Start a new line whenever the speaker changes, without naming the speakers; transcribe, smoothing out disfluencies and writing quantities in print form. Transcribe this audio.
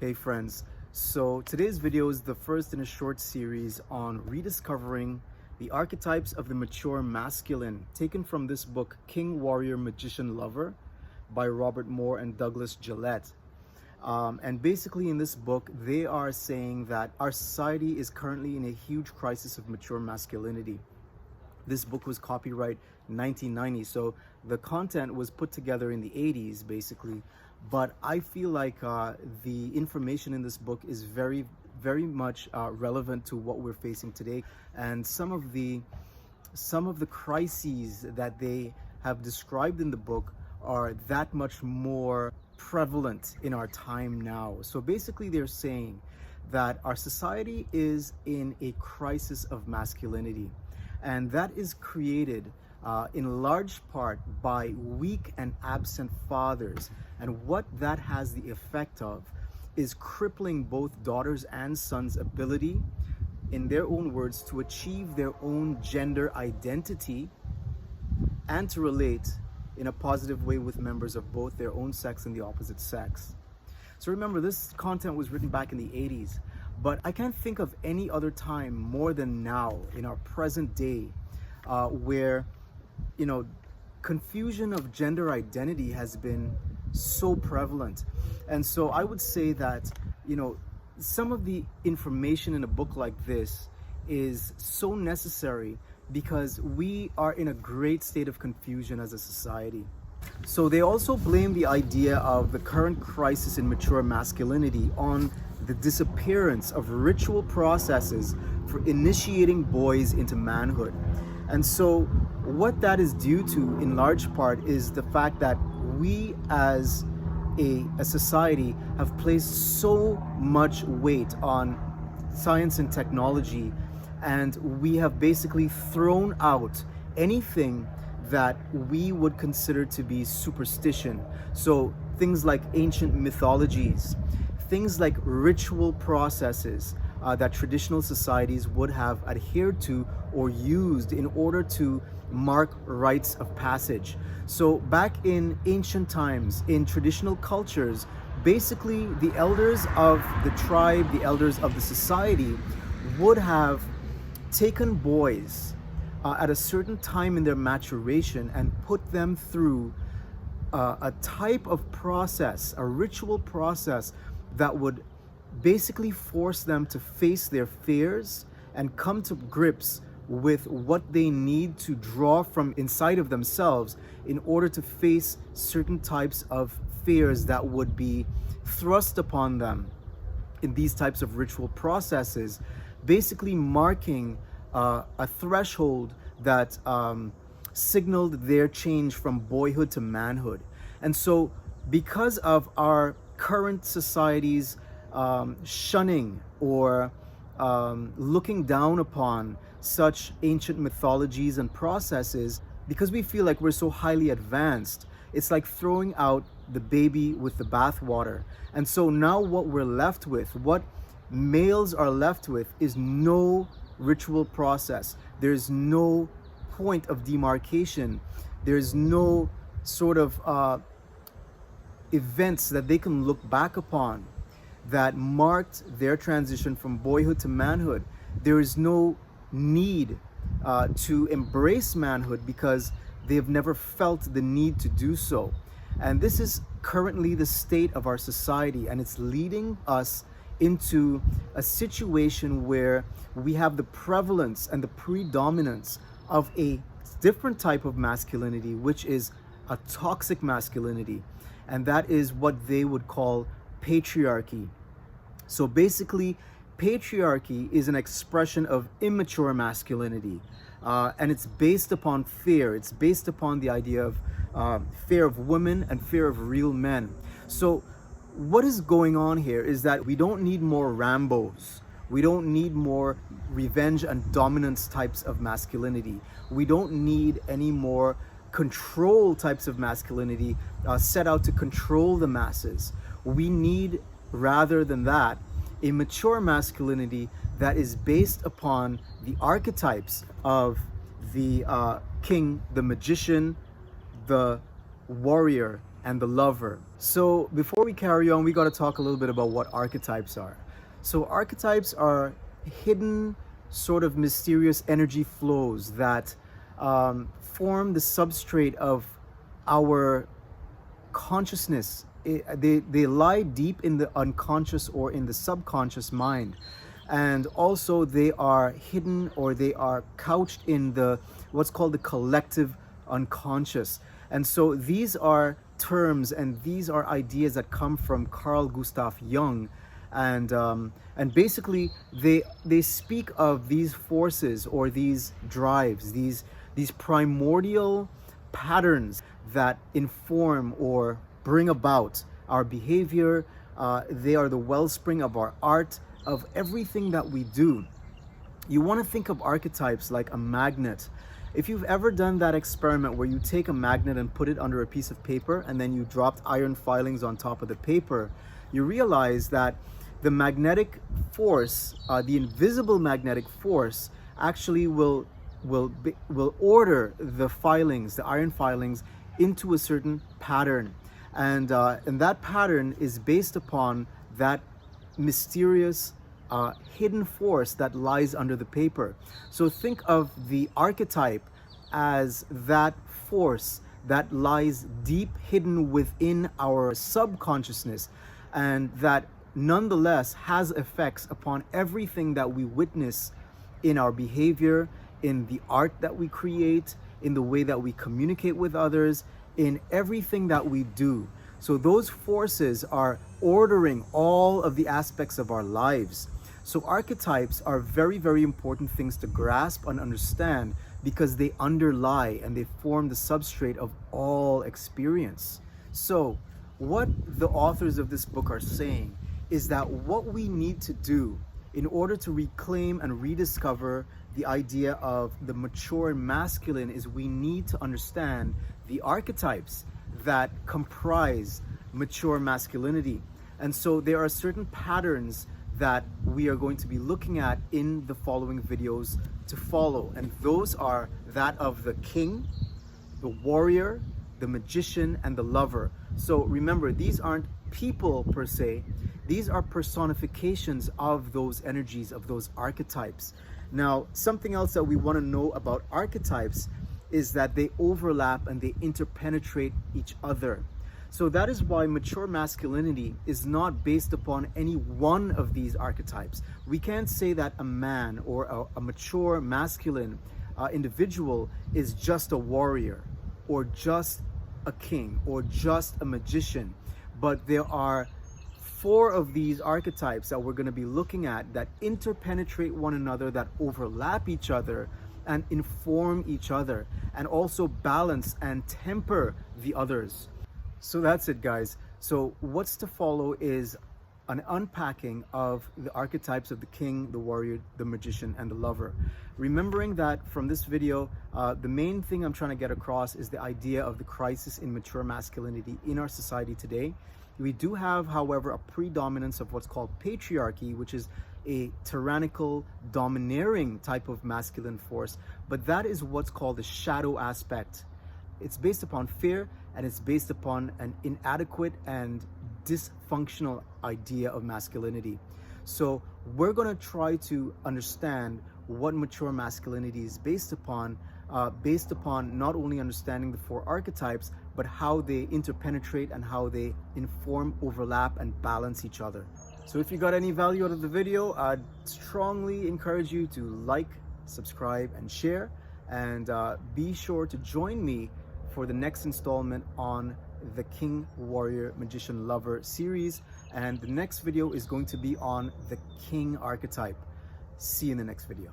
Hey friends, so today's video is the first in a short series on rediscovering the archetypes of the mature masculine, taken from this book, King, Warrior, Magician, Lover by Robert Moore and Douglas Gillette. And basically in this book, they are saying that our society is currently in a huge crisis of mature masculinity. This book was copyright 1990, so the content was put together in the 80s basically, but I feel like the information in this book is very much relevant to what we're facing today, and some of the crises that they have described in the book are that much more prevalent in our time now. So basically they're saying that our society is in a crisis of masculinity, and that is created in large part by weak and absent fathers. And what that has the effect of is crippling both daughters' and sons' ability, in their own words, to achieve their own gender identity and to relate in a positive way with members of both their own sex and the opposite sex. So remember, this content was written back in the 80s, but I can't think of any other time more than now in our present day where, confusion of gender identity has been so prevalent. And so I would say that, some of the information in a book like this is so necessary because we are in a great state of confusion as a society. So they also blame the idea of the current crisis in mature masculinity on the disappearance of ritual processes for initiating boys into manhood. And so what that is due to, in large part, is the fact that we as a society have placed so much weight on science and technology, and we have basically thrown out anything that we would consider to be superstition. So things like ancient mythologies, things like ritual processes that traditional societies would have adhered to or used in order to mark rites of passage. So back in ancient times, in traditional cultures, basically the elders of the tribe, the elders of the society would have taken boys at a certain time in their maturation and put them through a type of process, a ritual process that would basically force them to face their fears and come to grips with what they need to draw from inside of themselves in order to face certain types of fears that would be thrust upon them in these types of ritual processes, basically marking a threshold that signaled their change from boyhood to manhood. And so because of our current society's shunning or looking down upon such ancient mythologies and processes, because we feel like we're so highly advanced, it's like throwing out the baby with the bathwater. And so now what we're left with, what males are left with, is no ritual process. There's no point of demarcation. There's no sort of events that they can look back upon that marked their transition from boyhood to manhood. There is no need to embrace manhood because they've never felt the need to do so. And this is currently the state of our society, and it's leading us into a situation where we have the prevalence and the predominance of a different type of masculinity, which is a toxic masculinity, and that is what they would call patriarchy. So basically, patriarchy is an expression of immature masculinity, and it's based upon fear. It's based upon the idea of fear of women and fear of real men. So what is going on here is that we don't need more Rambos. We don't need more revenge and dominance types of masculinity. We don't need any more control types of masculinity set out to control the masses. We need, rather than that, a mature masculinity that is based upon the archetypes of the king, the magician, the warrior, and the lover. So before we carry on, we got to talk a little bit about what archetypes are. So archetypes are hidden, sort of mysterious energy flows that form the substrate of our consciousness. They lie deep in the unconscious or in the subconscious mind, and also they are hidden, or they are couched in the what's called the collective unconscious. And so these are terms and these are ideas that come from Carl Gustav Jung, and basically they speak of these forces or these drives, these primordial patterns that inform or bring about our behavior. They are the wellspring of our art, of everything that we do. You want to think of archetypes like a magnet. If you've ever done that experiment where you take a magnet and put it under a piece of paper and then you dropped iron filings on top of the paper, you realize that the magnetic force, the invisible magnetic force, actually will order the filings, the iron filings, into a certain pattern, and that pattern is based upon that mysterious hidden force that lies under the paper. So think of the archetype as that force that lies deep hidden within our subconsciousness, and that nonetheless has effects upon everything that we witness in our behavior, in the art that we create, in the way that we communicate with others, in everything that we do. So those forces are ordering all of the aspects of our lives. So archetypes are very, very important things to grasp and understand, because they underlie and they form the substrate of all experience. So what the authors of this book are saying is that what we need to do in order to reclaim and rediscover the idea of the mature and masculine is we need to understand the archetypes that comprise mature masculinity. And so there are certain patterns that we are going to be looking at in the following videos to follow. And those are that of the king, the warrior, the magician, and the lover. So remember, these aren't people per se. These are personifications of those energies, of those archetypes. Now, something else that we want to know about archetypes is that they overlap and they interpenetrate each other. So that is why mature masculinity is not based upon any one of these archetypes. We can't say that a man or a mature masculine individual is just a warrior or just a king or just a magician. But there are 4 of these archetypes that we're going to be looking at that interpenetrate one another, that overlap each other and inform each other, and also balance and temper the others. So that's it, guys. So what's to follow is an unpacking of the archetypes of the king, the warrior, the magician, and the lover. Remembering that from this video, the main thing I'm trying to get across is the idea of the crisis in mature masculinity in our society today. We do have, however, a predominance of what's called patriarchy, which is a tyrannical, domineering type of masculine force, but that is what's called the shadow aspect. It's based upon fear, and it's based upon an inadequate and dysfunctional idea of masculinity. So we're going to try to understand what mature masculinity is based upon not only understanding the 4 archetypes, but how they interpenetrate and how they inform, overlap, and balance each other. So if you got any value out of the video, I'd strongly encourage you to like, subscribe, and share. And be sure to join me for the next installment on the King, Warrior, Magician, Lover series. And the next video is going to be on the King archetype. See you in the next video.